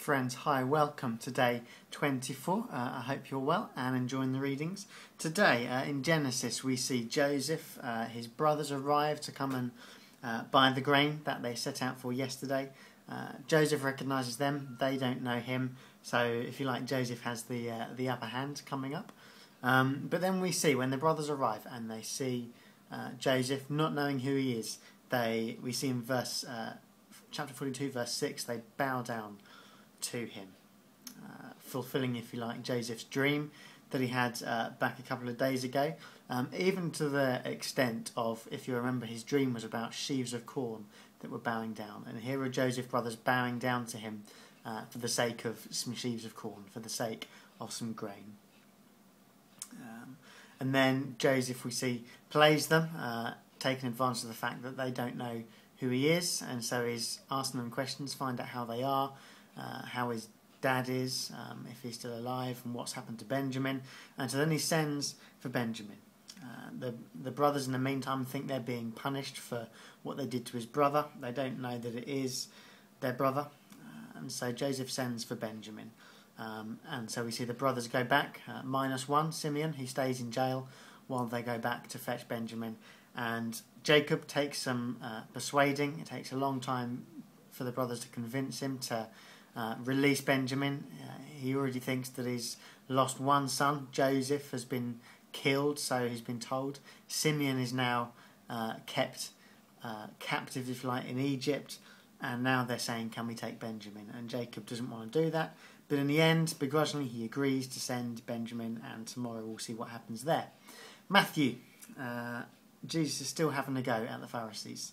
friends, hi, welcome to day 24. I hope you're well and enjoying the readings. Today in Genesis we see Joseph, his brothers arrive to come and buy the grain that they set out for yesterday. Joseph recognises them, they don't know him, so if you like, Joseph has the upper hand coming up. But then we see when the brothers arrive and they see Joseph not knowing who he is, we see in chapter 42 verse 6, they bow down to him, fulfilling, if you like, Joseph's dream that he had back a couple of days ago, even to the extent of, if you remember, his dream was about sheaves of corn that were bowing down, and here are Joseph's brothers bowing down to him for the sake of some sheaves of corn, for the sake of some grain. And then Joseph, we see, plays them, taking advantage of the fact that they don't know who he is, and so he's asking them questions, find out how they are, how his dad is, if he's still alive, and what's happened to Benjamin. And so then he sends for Benjamin. The brothers in the meantime think they're being punished for what they did to his brother. They don't know that it is their brother, and so Joseph sends for Benjamin. And so we see the brothers go back, minus one, Simeon, he stays in jail while they go back to fetch Benjamin. And Jacob takes some persuading. It takes a long time for the brothers to convince him to release Benjamin. He already thinks that he's lost one son. Joseph has been killed, so he's been told. Simeon is now kept captive, if you like, in Egypt. And now they're saying, can we take Benjamin? And Jacob doesn't want to do that. But in the end, begrudgingly, he agrees to send Benjamin, and tomorrow we'll see what happens there. Matthew. Jesus is still having a go at the Pharisees,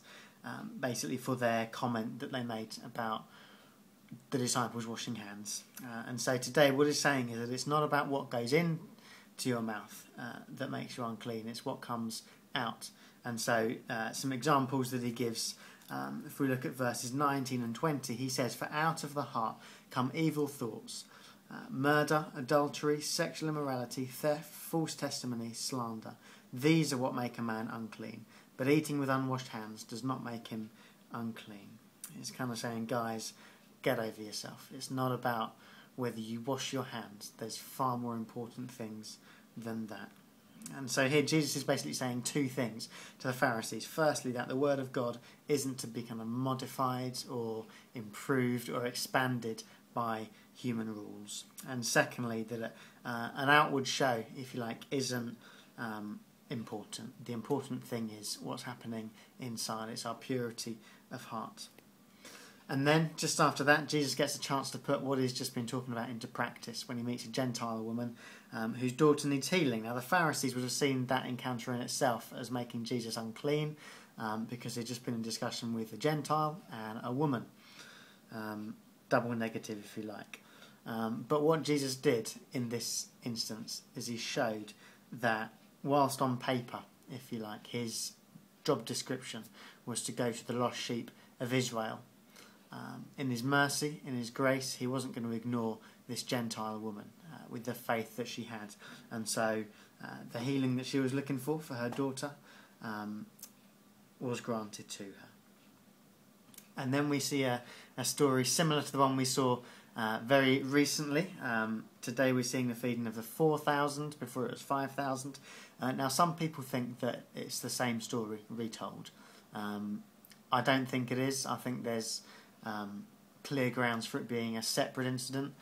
basically for their comment that they made about the disciples washing hands. And so today what he's saying is that it's not about what goes in to your mouth that makes you unclean, it's what comes out. And so some examples that he gives, if we look at verses 19 and 20, he says, "For out of the heart come evil thoughts, murder, adultery, sexual immorality, theft, false testimony, slander. These are what make a man unclean, but eating with unwashed hands does not make him unclean." It's kind of saying, guys, get over yourself. It's not about whether you wash your hands. There's far more important things than that. And so here Jesus is basically saying two things to the Pharisees. Firstly, that the Word of God isn't to be kind of modified or improved or expanded by human rules. And secondly, that an outward show, if you like, isn't important. The important thing is what's happening inside. It's our purity of heart. And then just after that, Jesus gets a chance to put what he's just been talking about into practice when he meets a Gentile woman whose daughter needs healing. Now the Pharisees would have seen that encounter in itself as making Jesus unclean, because they'd just been in discussion with a Gentile and a woman. Double negative, if you like. But what Jesus did in this instance is he showed that whilst on paper, if you like, his job description was to go to the lost sheep of Israel, in his mercy, in his grace, he wasn't going to ignore this Gentile woman with the faith that she had. And so the healing that she was looking for her daughter was granted to her. And then we see a story similar to the one we saw very recently. Today we're seeing the feeding of the 4,000, before it was 5,000. Now some people think that it's the same story retold. I don't think it is. I think there's clear grounds for it being a separate incident.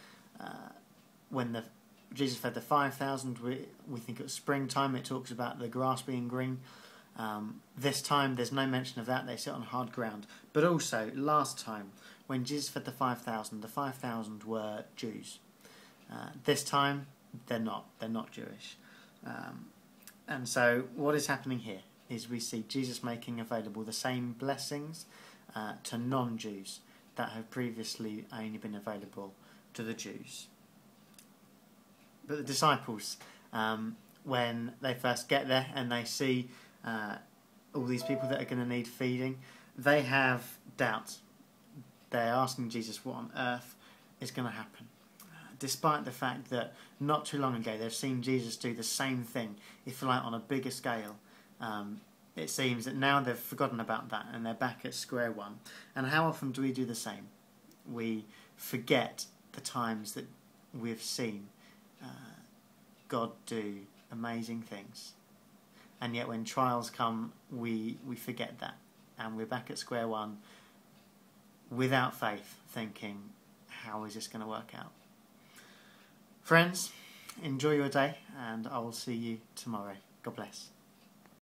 When Jesus fed the 5,000, we think it was springtime. It talks about the grass being green. This time there's no mention of that. They sit on hard ground. But also last time when Jesus fed the 5,000 were Jews. This time they're not Jewish. And so what is happening here is we see Jesus making available the same blessings to non-Jews that have previously only been available to the Jews. But the disciples, when they first get there and they see all these people that are going to need feeding, they have doubts. They're asking Jesus what on earth is going to happen, despite the fact that not too long ago they've seen Jesus do the same thing, if you like, on a bigger scale. It seems that now they've forgotten about that and they're back at square one. And how often do we do the same? We forget the times that we've seen God do amazing things. And yet when trials come, we forget that. And we're back at square one without faith, thinking, how is this going to work out? Friends, enjoy your day, and I will see you tomorrow. God bless.